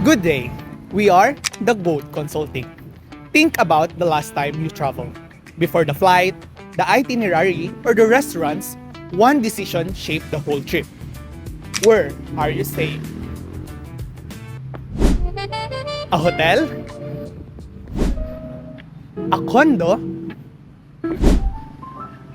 Good day. We are the Boat Consulting. Think about the last time you traveled. Before the flight, the itinerary, or the restaurants, one decision shaped the whole trip. Where are you staying? A hotel? A condo?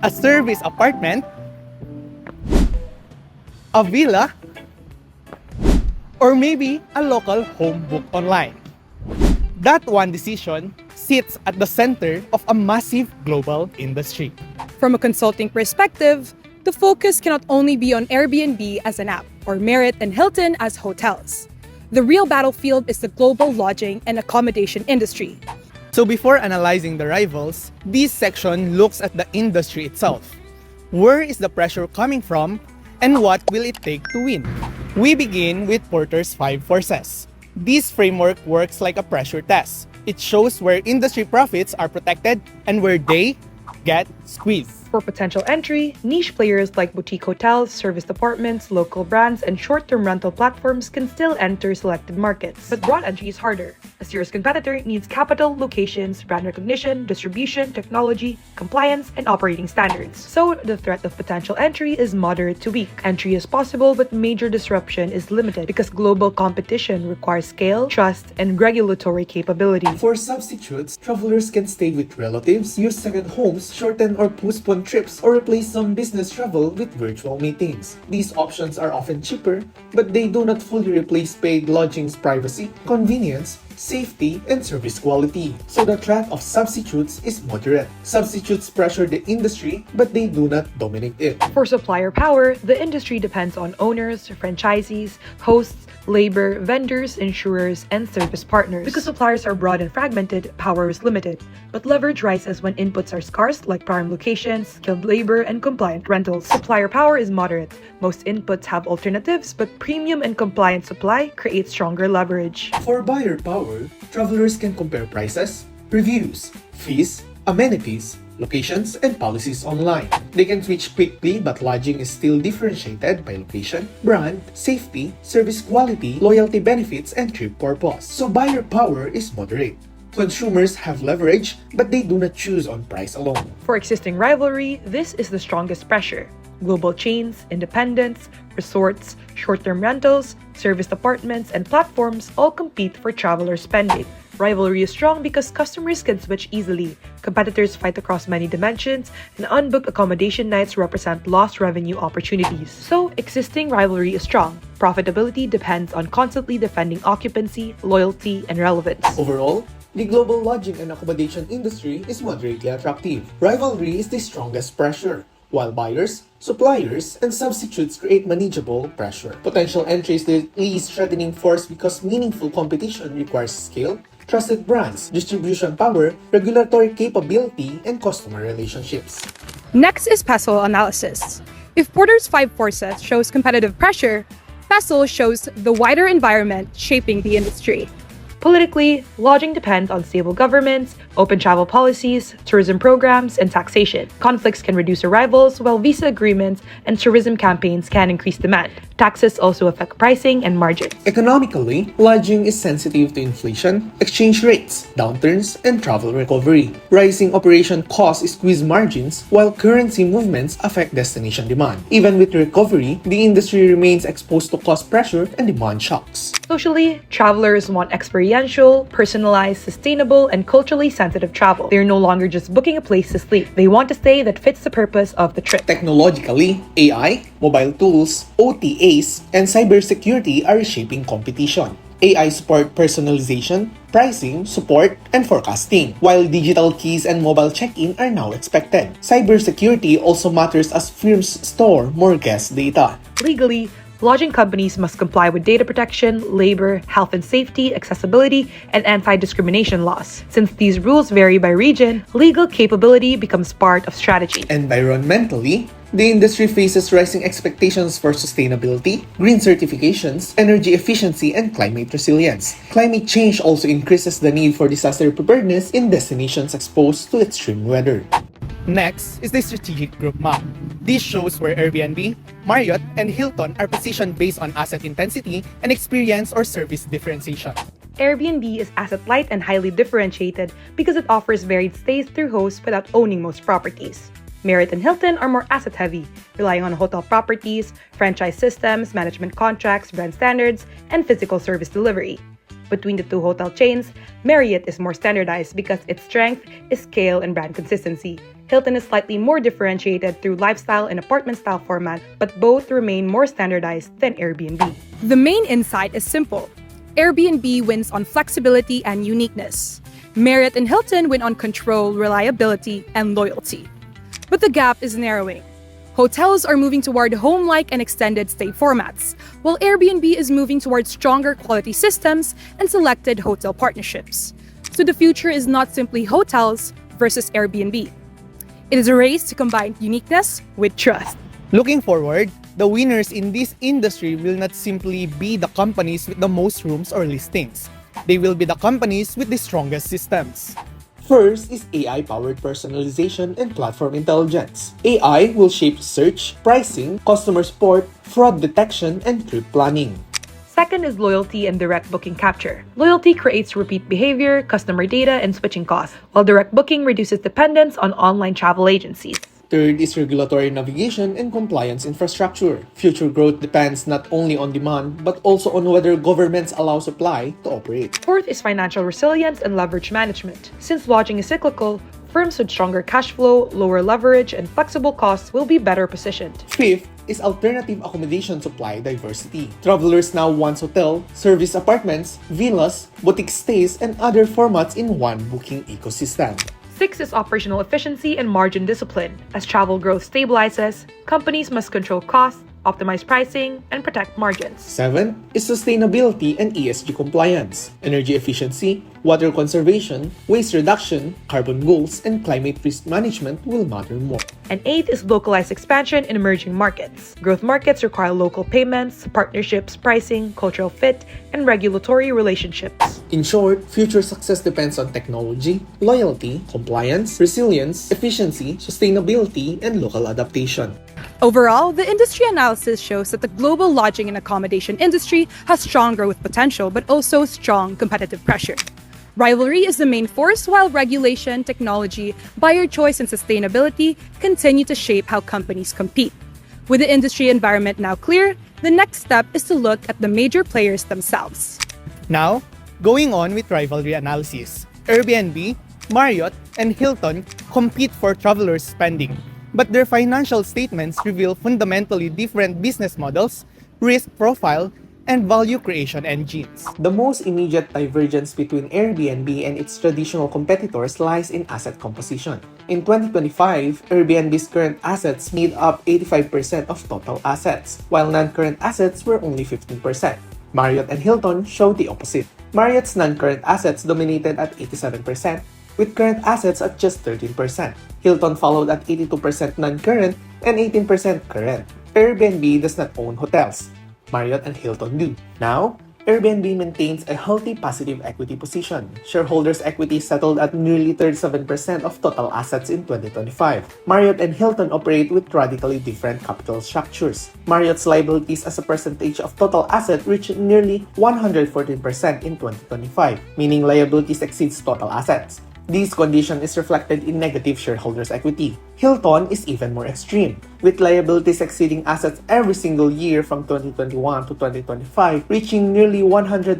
A service apartment? A villa? Or maybe a local home booked online? That one decision sits at the center of a massive global industry. From a consulting perspective, the focus cannot only be on Airbnb as an app or Marriott and Hilton as hotels. The real battlefield is the global lodging and accommodation industry. So before analyzing the rivals, this section looks at the industry itself. Where is the pressure coming from, and what will it take to win? We begin with Porter's 5 forces. This framework works like a pressure test. It shows where industry profits are protected and where they get squeezed. For potential entry, niche players like boutique hotels, service departments, local brands, and short-term rental platforms can still enter selected markets. But broad entry is harder. A serious competitor needs capital, locations, brand recognition, distribution, technology, compliance, and operating standards. So the threat of potential entry is moderate to weak. Entry is possible, but major disruption is limited because global competition requires scale, trust, and regulatory capability. For substitutes, travelers can stay with relatives, use second homes, shorten or postpone trips, or replace some business travel with virtual meetings. These options are often cheaper, but they do not fully replace paid lodging's privacy, convenience, safety, and service quality. So the threat of substitutes is moderate. Substitutes pressure the industry, but they do not dominate it. For supplier power, the industry depends on owners, franchisees, hosts, labor, vendors, insurers, and service partners. Because suppliers are broad and fragmented, power is limited. But leverage rises when inputs are scarce, like prime locations, skilled labor, and compliant rentals. Supplier power is moderate. Most inputs have alternatives, but premium and compliant supply create stronger leverage. For buyer power, travelers can compare prices, reviews, fees, amenities, locations, and policies online. They can switch quickly, but lodging is still differentiated by location, brand, safety, service quality, loyalty benefits, and trip purpose. So buyer power is moderate. Consumers have leverage, but they do not choose on price alone. For existing rivalry, this is the strongest pressure. Global chains, independents, resorts, short-term rentals, service apartments, and platforms all compete for traveler spending. Rivalry is strong because customers can switch easily, competitors fight across many dimensions, and unbooked accommodation nights represent lost revenue opportunities. So, existing rivalry is strong. Profitability depends on constantly defending occupancy, loyalty, and relevance. Overall, the global lodging and accommodation industry is moderately attractive. Rivalry is the strongest pressure, while buyers, suppliers, and substitutes create manageable pressure. Potential entry is the least threatening force because meaningful competition requires scale, trusted brands, distribution power, regulatory capability, and customer relationships. Next is PESTLE Analysis. If Porter's 5 forces shows competitive pressure, PESTLE shows the wider environment shaping the industry. Politically, lodging depends on stable governments, open travel policies, tourism programs, and taxation. Conflicts can reduce arrivals, while visa agreements and tourism campaigns can increase demand. Taxes also affect pricing and margins. Economically, lodging is sensitive to inflation, exchange rates, downturns, and travel recovery. Rising operation costs squeeze margins, while currency movements affect destination demand. Even with recovery, the industry remains exposed to cost pressure and demand shocks. Socially, travelers want experiential, personalized, sustainable, and culturally sensitive travel. They're no longer just booking a place to sleep. They want a stay that fits the purpose of the trip. Technologically, AI, mobile tools, OTAs, and cybersecurity are reshaping competition. AI support personalization, pricing, support, and forecasting, while digital keys and mobile check-in are now expected. Cybersecurity also matters as firms store more guest data. Legally, lodging companies must comply with data protection, labor, health and safety, accessibility, and anti-discrimination laws. Since these rules vary by region, legal capability becomes part of strategy. Environmentally, the industry faces rising expectations for sustainability, green certifications, energy efficiency, and climate resilience. Climate change also increases the need for disaster preparedness in destinations exposed to extreme weather. Next is the strategic group map. This shows where Airbnb, Marriott, and Hilton are positioned based on asset intensity and experience or service differentiation. Airbnb is asset light and highly differentiated because it offers varied stays through hosts without owning most properties. Marriott and Hilton are more asset heavy, relying on hotel properties, franchise systems, management contracts, brand standards, and physical service delivery. Between the two hotel chains, Marriott is more standardized because its strength is scale and brand consistency. Hilton is slightly more differentiated through lifestyle and apartment style format, but both remain more standardized than Airbnb. The main insight is simple. Airbnb wins on flexibility and uniqueness. Marriott and Hilton win on control, reliability, and loyalty. But the gap is narrowing. Hotels are moving toward home-like and extended stay formats, while Airbnb is moving toward stronger quality systems and selected hotel partnerships. So the future is not simply hotels versus Airbnb. It is a race to combine uniqueness with trust. Looking forward, the winners in this industry will not simply be the companies with the most rooms or listings. They will be the companies with the strongest systems. First is AI-powered personalization and platform intelligence. AI will shape search, pricing, customer support, fraud detection, and trip planning. Second is loyalty and direct booking capture. Loyalty creates repeat behavior, customer data, and switching costs, while direct booking reduces dependence on online travel agencies. Third is regulatory navigation and compliance infrastructure. Future growth depends not only on demand, but also on whether governments allow supply to operate. Fourth is financial resilience and leverage management. Since lodging is cyclical, firms with stronger cash flow, lower leverage, and flexible costs will be better positioned. Fifth is alternative accommodation supply diversity. Travelers now want hotel, service apartments, villas, boutique stays, and other formats in one booking ecosystem. Six is operational efficiency and margin discipline. As travel growth stabilizes, companies must control costs, optimize pricing, and protect margins. 7 is sustainability and ESG compliance. Energy efficiency, water conservation, waste reduction, carbon goals, and climate risk management will matter more. And 8 is localized expansion in emerging markets. Growth markets require local payments, partnerships, pricing, cultural fit, and regulatory relationships. In short, future success depends on technology, loyalty, compliance, resilience, efficiency, sustainability, and local adaptation. Overall, the industry analysis shows that the global lodging and accommodation industry has strong growth potential, but also strong competitive pressure. Rivalry is the main force, while regulation, technology, buyer choice, and sustainability continue to shape how companies compete. With the industry environment now clear, the next step is to look at the major players themselves. Now, going on with rivalry analysis. Airbnb, Marriott, and Hilton compete for travelers' spending, but their financial statements reveal fundamentally different business models, risk profile, and value creation engines. The most immediate divergence between Airbnb and its traditional competitors lies in asset composition. In 2025, Airbnb's current assets made up 85% of total assets, while non-current assets were only 15%. Marriott and Hilton show the opposite. Marriott's non-current assets dominated at 87%, with current assets at just 13%. Hilton followed at 82% non-current and 18% current. Airbnb does not own hotels. Marriott and Hilton do. Now, Airbnb maintains a healthy passive equity position. Shareholders' equity settled at nearly 37% of total assets in 2025. Marriott and Hilton operate with radically different capital structures. Marriott's liabilities as a percentage of total assets reached nearly 114% in 2025, meaning liabilities exceeds total assets. This condition is reflected in negative shareholders' equity. Hilton is even more extreme, with liabilities exceeding assets every single year from 2021 to 2025, reaching nearly 132%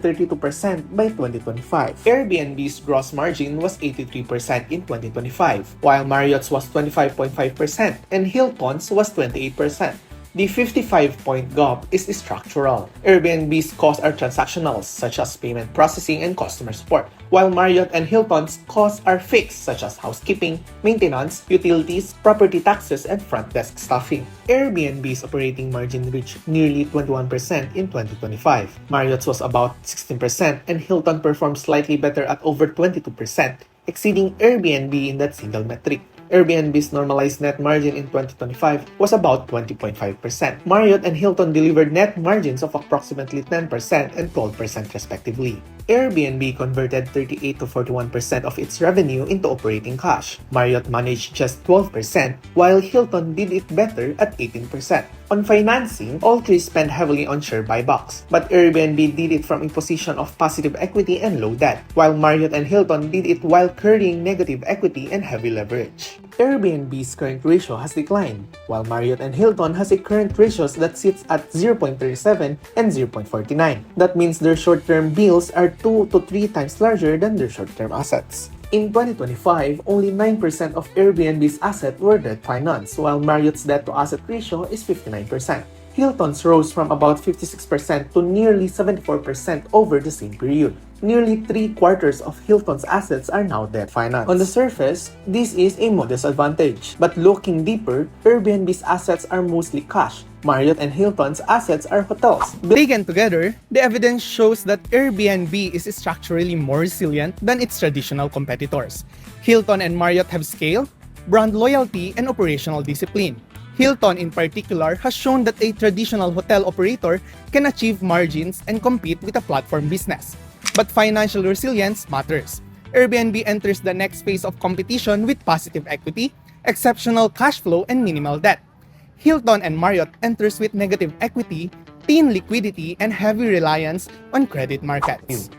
by 2025. Airbnb's gross margin was 83% in 2025, while Marriott's was 25.5% and Hilton's was 28%. The 55-point gap is structural. Airbnb's costs are transactional, such as payment processing and customer support, while Marriott and Hilton's costs are fixed, such as housekeeping, maintenance, utilities, property taxes, and front desk staffing. Airbnb's operating margin reached nearly 21% in 2025. Marriott's was about 16%, and Hilton performed slightly better at over 22%, exceeding Airbnb in that single metric. Airbnb's normalized net margin in 2025 was about 20.5%. Marriott and Hilton delivered net margins of approximately 10% and 12% respectively. Airbnb converted 38 to 41% of its revenue into operating cash. Marriott managed just 12%, while Hilton did it better at 18%. On financing, all three spent heavily on share buybacks, but Airbnb did it from a position of positive equity and low debt, while Marriott and Hilton did it while carrying negative equity and heavy leverage. Airbnb's current ratio has declined, while Marriott and Hilton has a current ratio that sits at 0.37 and 0.49. That means their short-term bills are 2 to 3 times larger than their short-term assets. In 2025, only 9% of Airbnb's assets were debt financed, while Marriott's debt-to-asset ratio is 59%. Hilton's rose from about 56% to nearly 74% over the same period. Nearly 3/4 of Hilton's assets are now debt financed. On the surface, this is a modest advantage, but looking deeper, Airbnb's assets are mostly cash. Marriott and Hilton's assets are hotels. Taken together, the evidence shows that Airbnb is structurally more resilient than its traditional competitors. Hilton and Marriott have scale, brand loyalty, and operational discipline. Hilton in particular has shown that a traditional hotel operator can achieve margins and compete with a platform business. But financial resilience matters. Airbnb enters the next phase of competition with positive equity, exceptional cash flow, and minimal debt. Hilton and Marriott enters with negative equity, thin liquidity, and heavy reliance on credit markets.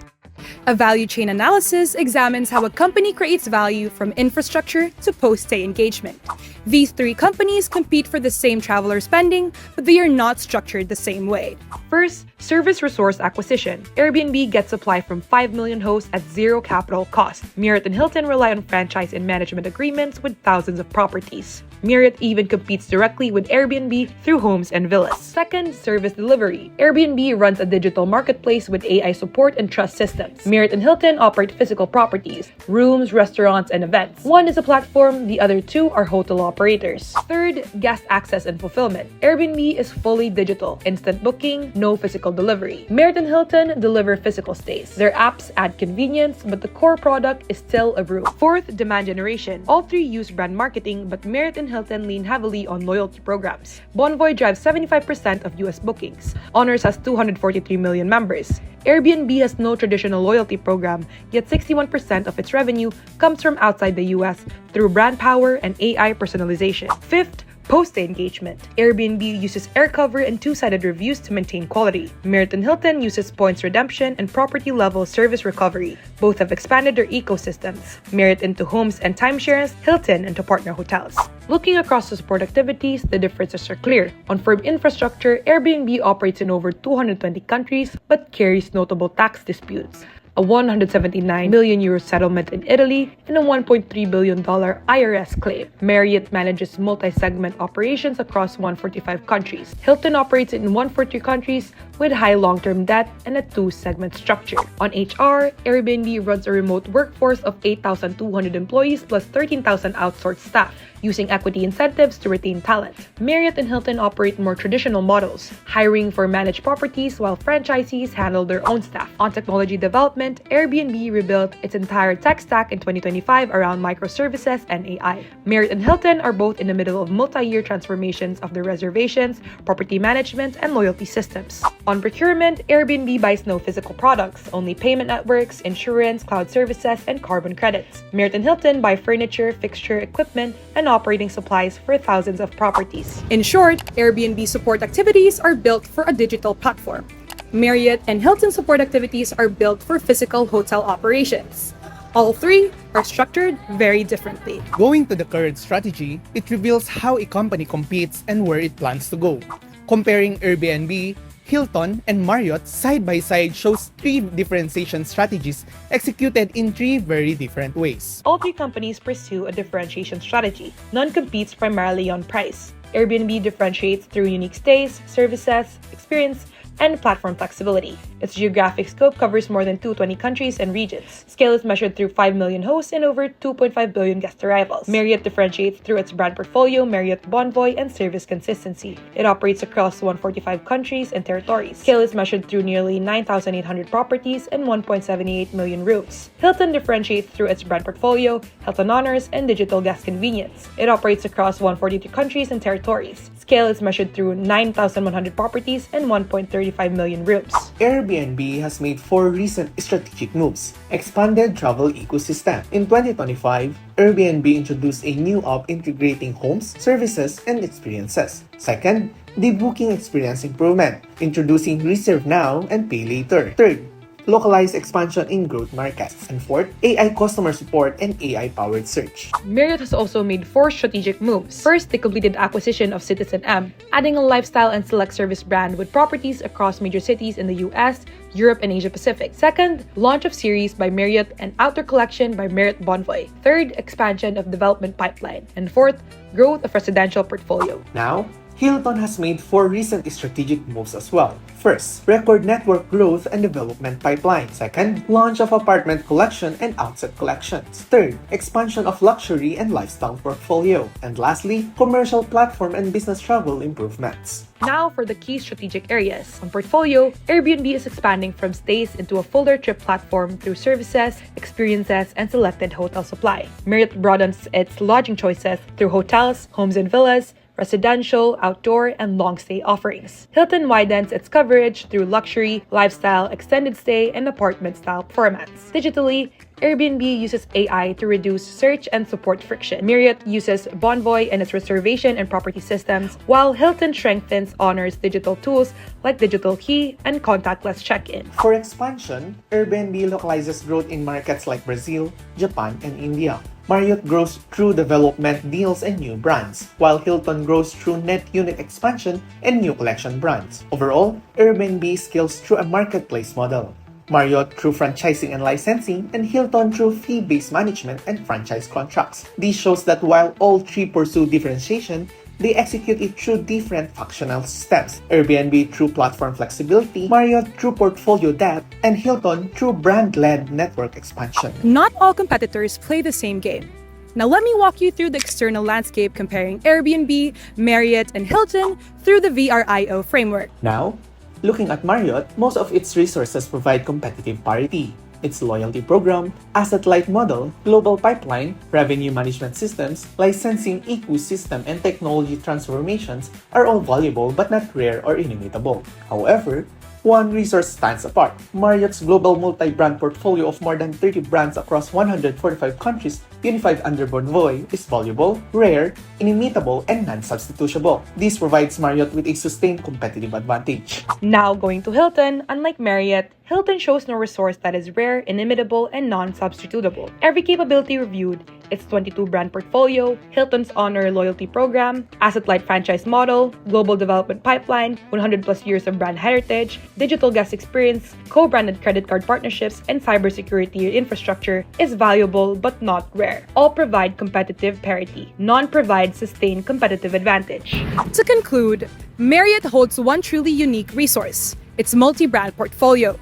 A value chain analysis examines how a company creates value from infrastructure to post-stay engagement. These three companies compete for the same traveler spending, but they are not structured the same way. First, service resource acquisition. Airbnb gets supply from 5 million hosts at zero capital cost. Marriott and Hilton rely on franchise and management agreements with thousands of properties. Marriott even competes directly with Airbnb through homes and villas. Second, service delivery. Airbnb runs a digital marketplace with AI support and trust systems. Marriott and Hilton operate physical properties, rooms, restaurants, and events. One is a platform, the other two are hotel operators. Third, guest access and fulfillment. Airbnb is fully digital, instant booking, no physical delivery. Marriott and Hilton deliver physical stays. Their apps add convenience, but the core product is still a room. Fourth, demand generation. All three use brand marketing, but Marriott and Hilton lean heavily on loyalty programs. Bonvoy drives 75% of US bookings. Honors has 243 million members. Airbnb has no traditional loyalty program, yet 61% of its revenue comes from outside the US through brand power and AI personalization. Fifth, post-stay engagement. Airbnb uses air cover and two-sided reviews to maintain quality. Marriott and Hilton uses points redemption and property-level service recovery. Both have expanded their ecosystems. Marriott into homes and timeshares, Hilton into partner hotels. Looking across the support activities, the differences are clear. On firm infrastructure, Airbnb operates in over 220 countries but carries notable tax disputes. A 179 million euro settlement in Italy, and a $1.3 billion IRS claim. Marriott manages multi-segment operations across 145 countries. Hilton operates in 140 countries with high long-term debt and a two-segment structure. On HR, Airbnb runs a remote workforce of 8,200 employees plus 13,000 outsourced staff, using equity incentives to retain talent. Marriott and Hilton operate more traditional models, hiring for managed properties while franchisees handle their own staff. On technology development, Airbnb rebuilt its entire tech stack in 2025 around microservices and AI. Marriott and Hilton are both in the middle of multi-year transformations of their reservations, property management, and loyalty systems. On procurement, Airbnb buys no physical products, only payment networks, insurance, cloud services, and carbon credits. Marriott and Hilton buy furniture, fixture, equipment, and operating supplies for thousands of properties. In short, Airbnb support activities are built for a digital platform. Marriott and Hilton support activities are built for physical hotel operations. All three are structured very differently. Going to the current strategy, it reveals how a company competes and where it plans to go. Comparing Airbnb, Hilton, and Marriott side by side shows three differentiation strategies executed in three very different ways. All three companies pursue a differentiation strategy. None competes primarily on price. Airbnb differentiates through unique stays, services, experience, and platform flexibility. Its geographic scope covers more than 220 countries and regions. Scale is measured through 5 million hosts and over 2.5 billion guest arrivals. Marriott differentiates through its brand portfolio, Marriott Bonvoy, and service consistency. It operates across 145 countries and territories. Scale is measured through nearly 9,800 properties and 1.78 million rooms. Hilton differentiates through its brand portfolio, Hilton Honors, and digital guest convenience. It operates across 142 countries and territories. Scale is measured through 9,100 properties and 1.35 million rooms. Airbnb has made 4 recent strategic moves. Expanded travel ecosystem. In 2025, Airbnb introduced a new app integrating homes, services, and experiences. Second, the booking experience improvement, introducing Reserve Now and Pay Later. Third, localized expansion in growth markets. And fourth, AI customer support and AI-powered search. Marriott has also made 4 strategic moves. First, they completed acquisition of Citizen M, adding a lifestyle and select service brand with properties across major cities in the US, Europe, and Asia Pacific. Second, launch of series by Marriott and outdoor collection by Marriott Bonvoy. Third, expansion of development pipeline. And fourth, growth of residential portfolio. Now, Hilton has made 4 recent strategic moves as well. First, record network growth and development pipeline. Second, launch of apartment collection and outset collections. Third, expansion of luxury and lifestyle portfolio. And lastly, commercial platform and business travel improvements. Now for the key strategic areas. On portfolio, Airbnb is expanding from stays into a fuller trip platform through services, experiences, and selected hotel supply. Marriott broadens its lodging choices through hotels, homes and villas, residential, outdoor, and long-stay offerings. Hilton widens its coverage through luxury, lifestyle, extended stay, and apartment-style formats. Digitally, Airbnb uses AI to reduce search and support friction. Marriott uses Bonvoy and its reservation and property systems, while Hilton strengthens Honors digital tools like Digital Key and contactless check-in. For expansion, Airbnb localizes growth in markets like Brazil, Japan, and India. Marriott grows through development deals and new brands, while Hilton grows through net unit expansion and new collection brands. Overall, Airbnb scales through a marketplace model. Marriott through franchising and licensing, and Hilton through fee-based management and franchise contracts. This shows that while all 3 pursue differentiation, they execute it through different functional steps. Airbnb through platform flexibility, Marriott through portfolio depth, and Hilton through brand-led network expansion. Not all competitors play the same game. Now let me walk you through the external landscape comparing Airbnb, Marriott, and Hilton through the VRIO framework. Now, looking at Marriott, most of its resources provide competitive parity. Its loyalty program, asset-light model, global pipeline, revenue management systems, licensing ecosystem, and technology transformations are all valuable but not rare or inimitable. However, one resource stands apart. Marriott's global multi-brand portfolio of more than 30 brands across 145 countries unified under Bonvoy is valuable, rare, inimitable, and non-substitutable. This provides Marriott with a sustained competitive advantage. Now going to Hilton, unlike Marriott, Hilton shows no resource that is rare, inimitable, and non-substitutable. Every capability reviewed, its 22-brand portfolio, Hilton's Honor loyalty program, asset-light franchise model, global development pipeline, 100+ years of brand heritage, digital guest experience, co-branded credit card partnerships, and cybersecurity infrastructure is valuable but not rare. All provide competitive parity. None provide sustained competitive advantage. To conclude, Marriott holds one truly unique resource, its multi-brand portfolio.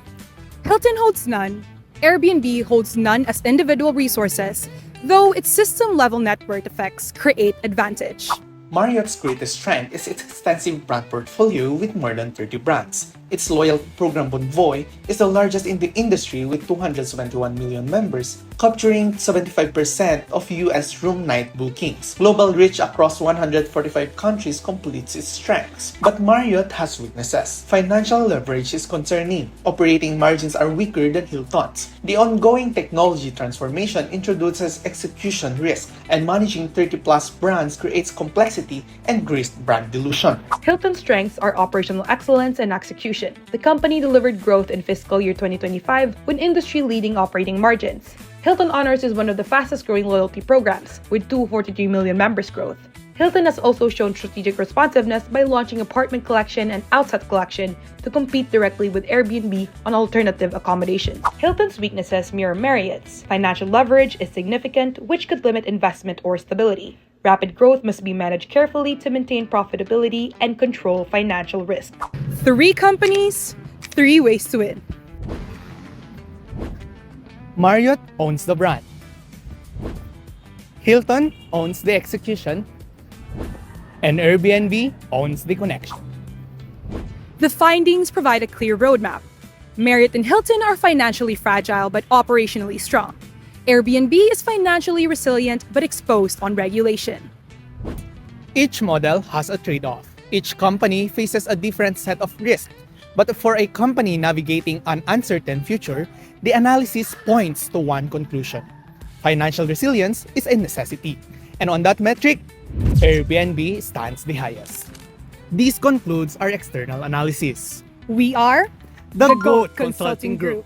Hilton holds none, Airbnb holds none as individual resources, though its system-level network effects create advantage. Marriott's greatest strength is its extensive brand portfolio with more than 30 brands. Its loyalty program Bonvoy is the largest in the industry with 271 million members, capturing 75% of US room night bookings. Global reach across 145 countries completes its strengths. But Marriott has weaknesses. Financial leverage is concerning. Operating margins are weaker than Hilton's. The ongoing technology transformation introduces execution risk, and managing 30-plus brands creates complexity and greased brand dilution. Hilton's strengths are operational excellence and execution. The company delivered growth in fiscal year 2025 with industry-leading operating margins. Hilton Honors is one of the fastest-growing loyalty programs, with 243 million members growth. Hilton has also shown strategic responsiveness by launching apartment collection and outset collection to compete directly with Airbnb on alternative accommodations. Hilton's weaknesses mirror Marriott's. Financial leverage is significant, which could limit investment or stability. Rapid growth must be managed carefully to maintain profitability and control financial risk. 3 companies, 3 ways to win. Marriott owns the brand. Hilton owns the execution. And Airbnb owns the connection. The findings provide a clear roadmap. Marriott and Hilton are financially fragile but operationally strong. Airbnb is financially resilient but exposed on regulation. Each model has a trade-off. Each company faces a different set of risks. But for a company navigating an uncertain future, the analysis points to one conclusion. Financial resilience is a necessity. And on that metric, Airbnb stands the highest. This concludes our external analysis. We are The GOAT Consulting Group.